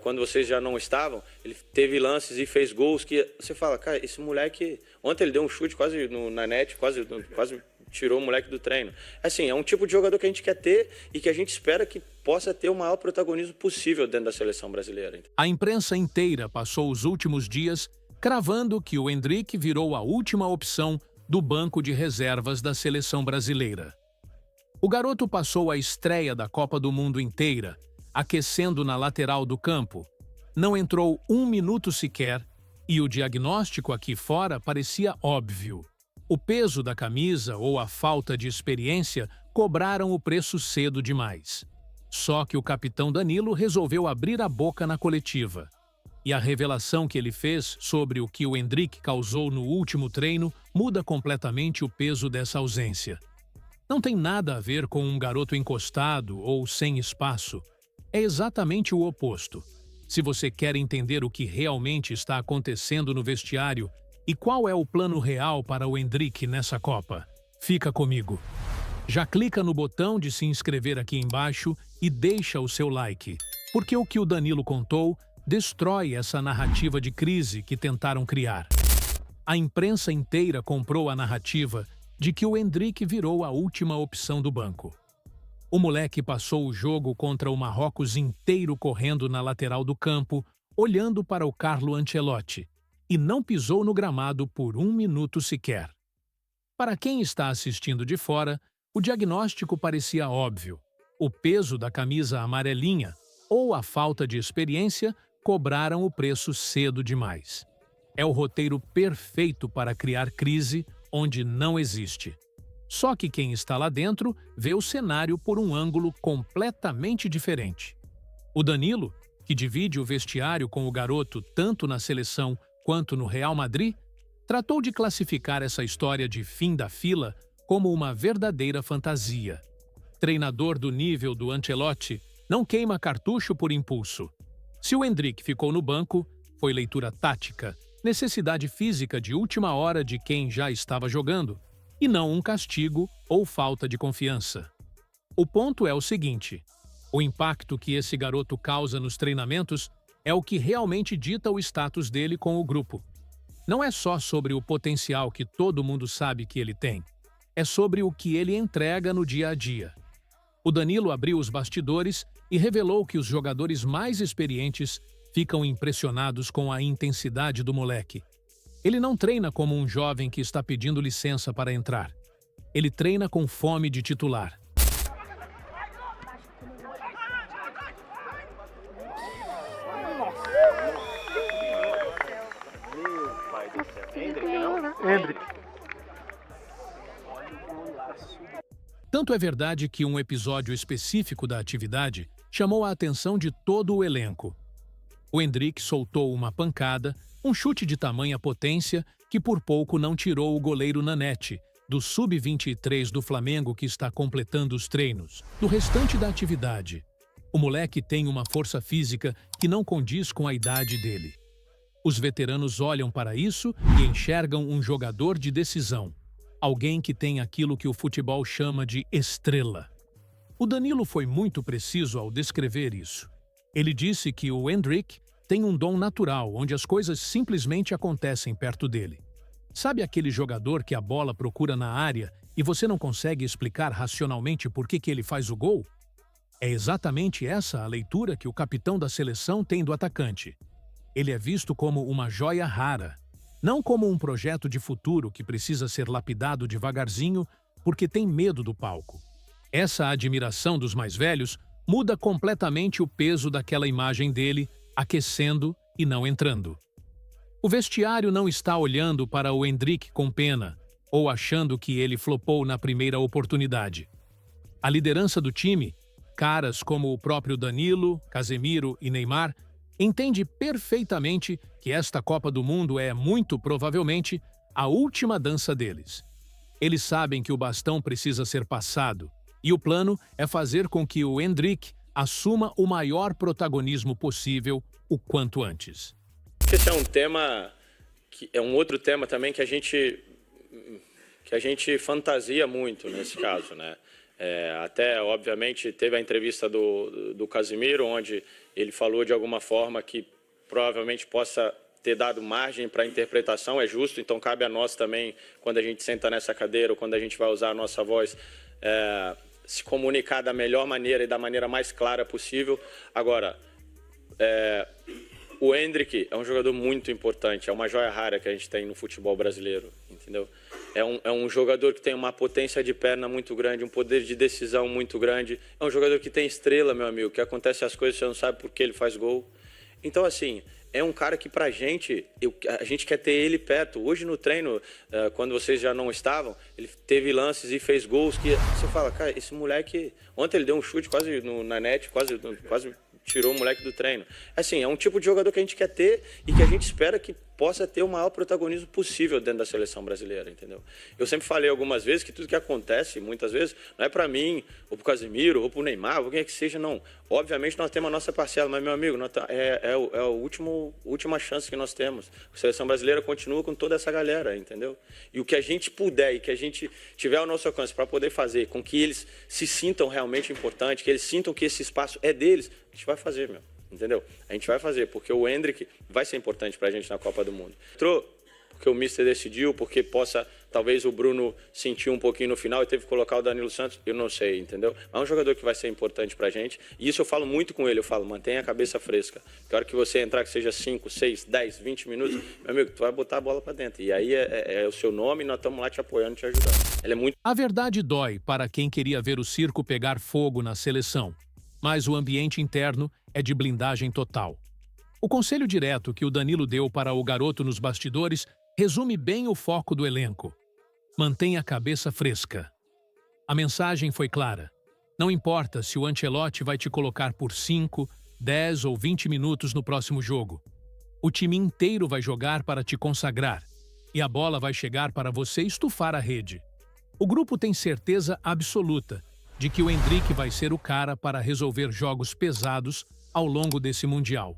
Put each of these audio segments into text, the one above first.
quando vocês já não estavam, ele teve lances e fez gols que você fala, cara, esse moleque... Ontem ele deu um chute quase na net, quase tirou o moleque do treino. Assim, é um tipo de jogador que a gente quer ter e que a gente espera que possa ter o maior protagonismo possível dentro da seleção brasileira. A imprensa inteira passou os últimos dias cravando que o Endrick virou a última opção do banco de reservas da seleção brasileira. O garoto passou a estreia da Copa do Mundo inteira, aquecendo na lateral do campo. Não entrou um minuto sequer e o diagnóstico aqui fora parecia óbvio. O peso da camisa ou a falta de experiência cobraram o preço cedo demais. Só que o capitão Danilo resolveu abrir a boca na coletiva. E a revelação que ele fez sobre o que o Endrick causou no último treino muda completamente o peso dessa ausência. Não tem nada a ver com um garoto encostado ou sem espaço. É exatamente o oposto. Se você quer entender o que realmente está acontecendo no vestiário e qual é o plano real para o Endrick nessa Copa, fica comigo. Já clica no botão de se inscrever aqui embaixo e deixa o seu like, porque o que o Danilo contou destrói essa narrativa de crise que tentaram criar. A imprensa inteira comprou a narrativa de que o Endrick virou a última opção do banco. O moleque passou o jogo contra o Marrocos inteiro correndo na lateral do campo, olhando para o Carlo Ancelotti, e não pisou no gramado por um minuto sequer. Para quem está assistindo de fora, o diagnóstico parecia óbvio. O peso da camisa amarelinha ou a falta de experiência cobraram o preço cedo demais. É o roteiro perfeito para criar crise onde não existe. Só que quem está lá dentro vê o cenário por um ângulo completamente diferente. O Danilo, que divide o vestiário com o garoto tanto na seleção quanto no Real Madrid, tratou de classificar essa história de fim da fila como uma verdadeira fantasia. Treinador do nível do Ancelotti não queima cartucho por impulso. Se o Endrick ficou no banco, foi leitura tática, necessidade física de última hora de quem já estava jogando, e não um castigo ou falta de confiança. O ponto é o seguinte: o impacto que esse garoto causa nos treinamentos é o que realmente dita o status dele com o grupo. Não é só sobre o potencial que todo mundo sabe que ele tem, é sobre o que ele entrega no dia a dia. O Danilo abriu os bastidores e revelou que os jogadores mais experientes ficam impressionados com a intensidade do moleque. Ele não treina como um jovem que está pedindo licença para entrar. Ele treina com fome de titular. Tanto é verdade que um episódio específico da atividade chamou a atenção de todo o elenco. O Endrick soltou uma pancada, um chute de tamanha potência que por pouco não tirou o goleiro Nanete, do Sub-23 do Flamengo que está completando os treinos, do restante da atividade. O moleque tem uma força física que não condiz com a idade dele. Os veteranos olham para isso e enxergam um jogador de decisão, alguém que tem aquilo que o futebol chama de estrela. O Danilo foi muito preciso ao descrever isso. Ele disse que o Endrick tem um dom natural, onde as coisas simplesmente acontecem perto dele. Sabe aquele jogador que a bola procura na área e você não consegue explicar racionalmente por que ele faz o gol? É exatamente essa a leitura que o capitão da seleção tem do atacante. Ele é visto como uma joia rara, não como um projeto de futuro que precisa ser lapidado devagarzinho porque tem medo do palco. Essa admiração dos mais velhos muda completamente o peso daquela imagem dele, aquecendo e não entrando. O vestiário não está olhando para o Endrick com pena ou achando que ele flopou na primeira oportunidade. A liderança do time, caras como o próprio Danilo, Casemiro e Neymar, entende perfeitamente que esta Copa do Mundo é, muito provavelmente, a última dança deles. Eles sabem que o bastão precisa ser passado, e o plano é fazer com que o Endrick assuma o maior protagonismo possível o quanto antes. Esse é um tema, que é um outro tema também que a gente fantasia muito nesse caso, né? Até, obviamente, teve a entrevista do Casimiro, onde ele falou de alguma forma que provavelmente possa ter dado margem para interpretação, é justo, então cabe a nós também, quando a gente senta nessa cadeira ou quando a gente vai usar a nossa voz, se comunicar da melhor maneira e da maneira mais clara possível. Agora, o Endrick é um jogador muito importante, é uma joia rara que a gente tem no futebol brasileiro, entendeu? É um jogador que tem uma potência de perna muito grande, um poder de decisão muito grande. É um jogador que tem estrela, meu amigo, que acontece as coisas, você não sabe por que ele faz gol. Então, assim, é um cara que pra gente, a gente quer ter ele perto. Hoje no treino, quando vocês já não estavam, ele teve lances e fez gols que você fala, cara, esse moleque... Ontem ele deu um chute quase na net, quase tirou o moleque do treino. Assim, é um tipo de jogador que a gente quer ter e que a gente espera que possa ter o maior protagonismo possível dentro da seleção brasileira, entendeu? Eu sempre falei algumas vezes que tudo que acontece, muitas vezes, não é para mim, ou pro Casimiro, ou pro Neymar, ou quem é que seja, não. Obviamente nós temos a nossa parcela, mas, meu amigo, é a última chance que nós temos. A seleção brasileira continua com toda essa galera, entendeu? E o que a gente puder e que a gente tiver ao nosso alcance para poder fazer com que eles se sintam realmente importantes, que eles sintam que esse espaço é deles, a gente vai fazer, meu. Entendeu? A gente vai fazer, porque o Endrick vai ser importante pra gente na Copa do Mundo. Entrou porque o Mister decidiu, porque possa, talvez o Bruno sentiu um pouquinho no final e teve que colocar o Danilo Santos, eu não sei, entendeu? Mas é um jogador que vai ser importante pra gente, e isso eu falo muito com ele, eu falo, mantenha a cabeça fresca, porque a hora que você entrar, que seja 5, 6, 10, 20 minutos, meu amigo, tu vai botar a bola pra dentro, e aí é o seu nome e nós estamos lá te apoiando, te ajudando. Ele é muito... A verdade dói para quem queria ver o circo pegar fogo na seleção, mas o ambiente interno é de blindagem total. O conselho direto que o Danilo deu para o garoto nos bastidores resume bem o foco do elenco. Mantenha a cabeça fresca. A mensagem foi clara. Não importa se o Ancelotti vai te colocar por 5, 10 ou 20 minutos no próximo jogo. O time inteiro vai jogar para te consagrar, e a bola vai chegar para você estufar a rede. O grupo tem certeza absoluta de que o Endrick vai ser o cara para resolver jogos pesados ao longo desse Mundial.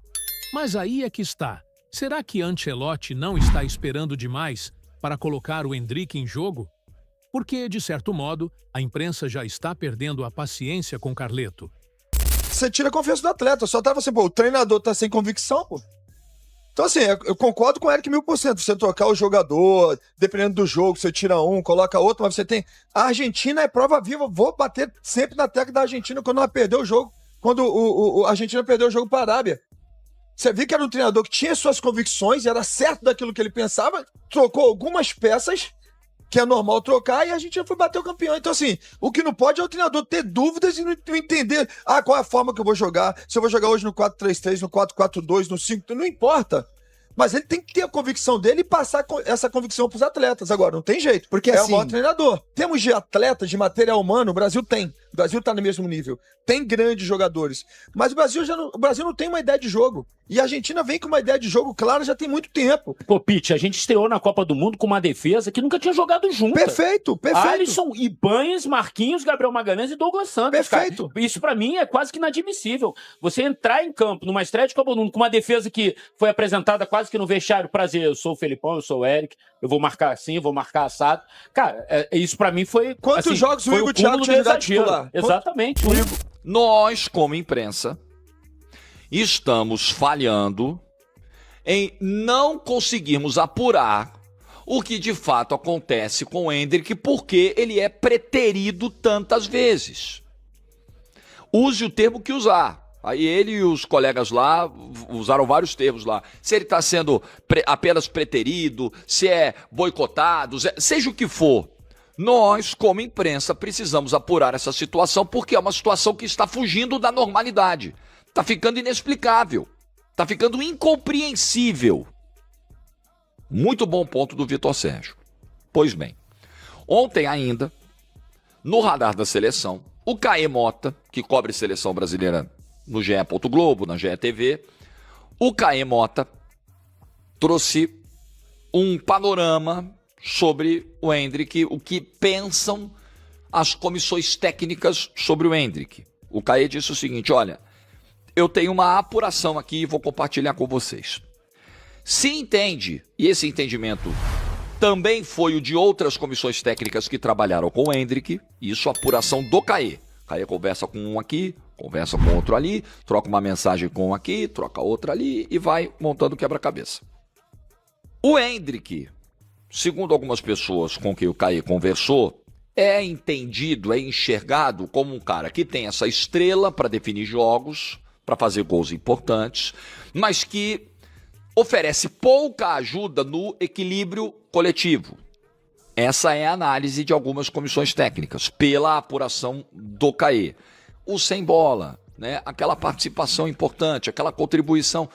Mas aí é que está. Será que Ancelotti não está esperando demais para colocar o Endrick em jogo? Porque, de certo modo, a imprensa já está perdendo a paciência com Carleto. Você tira a confiança do atleta, só tava assim, o treinador tá sem convicção, pô. Então, assim, eu concordo com o Eric 1000%. Você trocar o jogador, dependendo do jogo, você tira um, coloca outro, mas você tem... A Argentina é prova viva, vou bater sempre na tecla da Argentina quando ela perdeu o jogo, quando a Argentina perdeu o jogo para a Arábia. Você viu que era um treinador que tinha suas convicções, era certo daquilo que ele pensava, trocou algumas peças, que é normal trocar, e a Argentina foi bater o campeão. Então, assim, o que não pode é o treinador ter dúvidas e não entender qual é a forma que eu vou jogar, se eu vou jogar hoje no 4-3-3, no 4-4-2, no 5, não importa. Mas ele tem que ter a convicção dele e passar essa convicção para os atletas. Agora, não tem jeito, porque é o maior treinador. Temos de atletas, de material humano, o Brasil tem. O Brasil está no mesmo nível. Tem grandes jogadores. Mas o Brasil não tem uma ideia de jogo. E a Argentina vem com uma ideia de jogo clara já tem muito tempo. Pô, Pete, a gente estreou na Copa do Mundo com uma defesa que nunca tinha jogado junto. Perfeito. Alisson, Ibanez, Marquinhos, Gabriel Magalhães e Douglas Santos. Perfeito. Cara. Isso pra mim é quase que inadmissível. Você entrar em campo numa estreia de Copa do Mundo com uma defesa que foi apresentada quase que no vestiário, prazer, eu sou o Felipão, eu sou o Eric, eu vou marcar assim, eu vou marcar assado. Cara, isso pra mim foi... Quantos assim, jogos o Igor Thiago tinha de titular? Exatamente. Nós, como imprensa, estamos falhando em não conseguirmos apurar o que de fato acontece com o Endrick, porque ele é preterido tantas vezes. Use o termo que usar. Aí ele e os colegas lá usaram vários termos lá. Se ele está sendo apenas preterido, se é boicotado, seja o que for. Nós, como imprensa, precisamos apurar essa situação, porque é uma situação que está fugindo da normalidade. Está ficando inexplicável. Está ficando incompreensível. Muito bom ponto do Vitor Sérgio. Pois bem, ontem ainda, no radar da seleção, o Caê Mota, que cobre seleção brasileira no GE. Globo, na GE TV, o Caê Mota trouxe um panorama sobre o Endrick, o que pensam as comissões técnicas sobre o Endrick. O Caê disse o seguinte, olha, eu tenho uma apuração aqui e vou compartilhar com vocês. Se entende, e esse entendimento também foi o de outras comissões técnicas que trabalharam com o Endrick, isso apuração do Caê. Caê conversa com um aqui, conversa com outro ali, troca uma mensagem com um aqui, troca outra ali e vai montando quebra-cabeça. O Endrick, segundo algumas pessoas com quem o Caê conversou, é entendido, é enxergado como um cara que tem essa estrela para definir jogos, para fazer gols importantes, mas que oferece pouca ajuda no equilíbrio coletivo. Essa é a análise de algumas comissões técnicas, pela apuração do Caê. O sem bola, né? Aquela participação importante, aquela contribuição.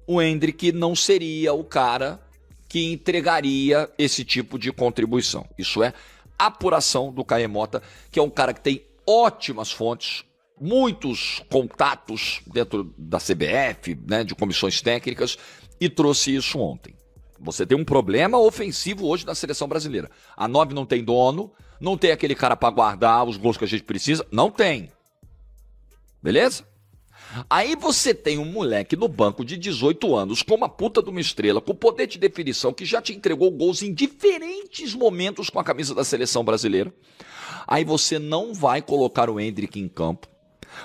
O Endrick não seria o cara que entregaria esse tipo de contribuição. Isso é apuração do Caê Mota, que é um cara que tem ótimas fontes, muitos contatos dentro da CBF, né, de comissões técnicas, e trouxe isso ontem. Você tem um problema ofensivo hoje na seleção brasileira. A 9 não tem dono, não tem aquele cara para guardar os gols que a gente precisa, não tem. Beleza? Aí você tem um moleque no banco de 18 anos, com uma puta de uma estrela, com poder de definição, que já te entregou gols em diferentes momentos com a camisa da seleção brasileira. Aí você não vai colocar o Endrick em campo,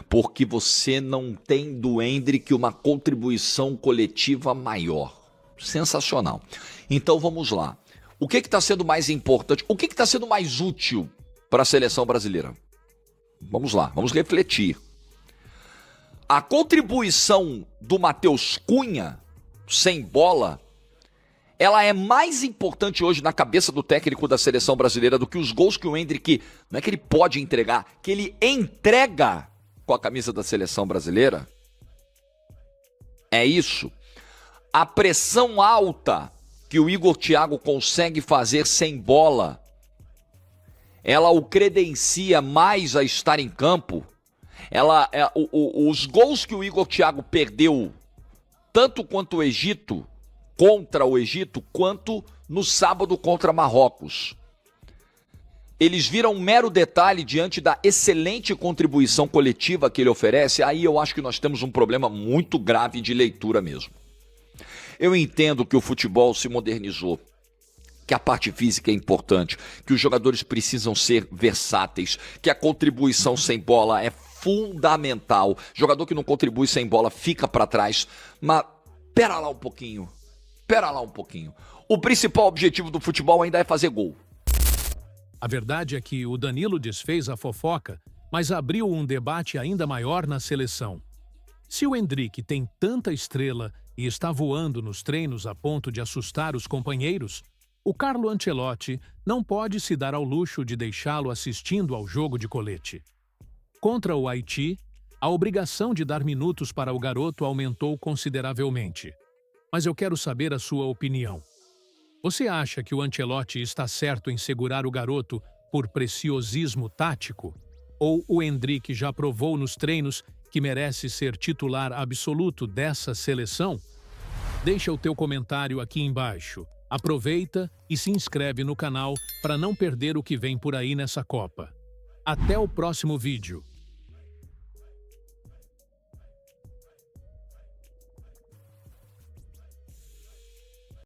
porque você não tem do Endrick uma contribuição coletiva maior. Sensacional. Então vamos lá. O que está sendo mais importante? O que está sendo mais útil para a seleção brasileira? Vamos lá, vamos refletir. A contribuição do Matheus Cunha, sem bola, ela é mais importante hoje na cabeça do técnico da seleção brasileira do que os gols que o Endrick, não é que ele pode entregar, que ele entrega com a camisa da seleção brasileira? É isso. A pressão alta que o Igor Thiago consegue fazer sem bola, ela o credencia mais a estar em campo. Os gols que o Igor Thiago perdeu, tanto contra o Egito, quanto no sábado contra Marrocos, eles viram um mero detalhe diante da excelente contribuição coletiva que ele oferece. Aí eu acho que nós temos um problema muito grave de leitura mesmo. Eu entendo que o futebol se modernizou, que a parte física é importante, que os jogadores precisam ser versáteis, que a contribuição sem bola é fundamental. Jogador que não contribui sem bola fica para trás. Mas pera lá um pouquinho. O principal objetivo do futebol ainda é fazer gol. A verdade é que o Danilo desfez a fofoca, mas abriu um debate ainda maior na seleção. Se o Endrick tem tanta estrela e está voando nos treinos a ponto de assustar os companheiros, o Carlo Ancelotti não pode se dar ao luxo de deixá-lo assistindo ao jogo de colete. Contra o Haiti, a obrigação de dar minutos para o garoto aumentou consideravelmente. Mas eu quero saber a sua opinião. Você acha que o Ancelotti está certo em segurar o garoto por preciosismo tático? Ou o Endrick já provou nos treinos que merece ser titular absoluto dessa seleção? Deixa o teu comentário aqui embaixo. Aproveita e se inscreve no canal para não perder o que vem por aí nessa Copa. Até o próximo vídeo.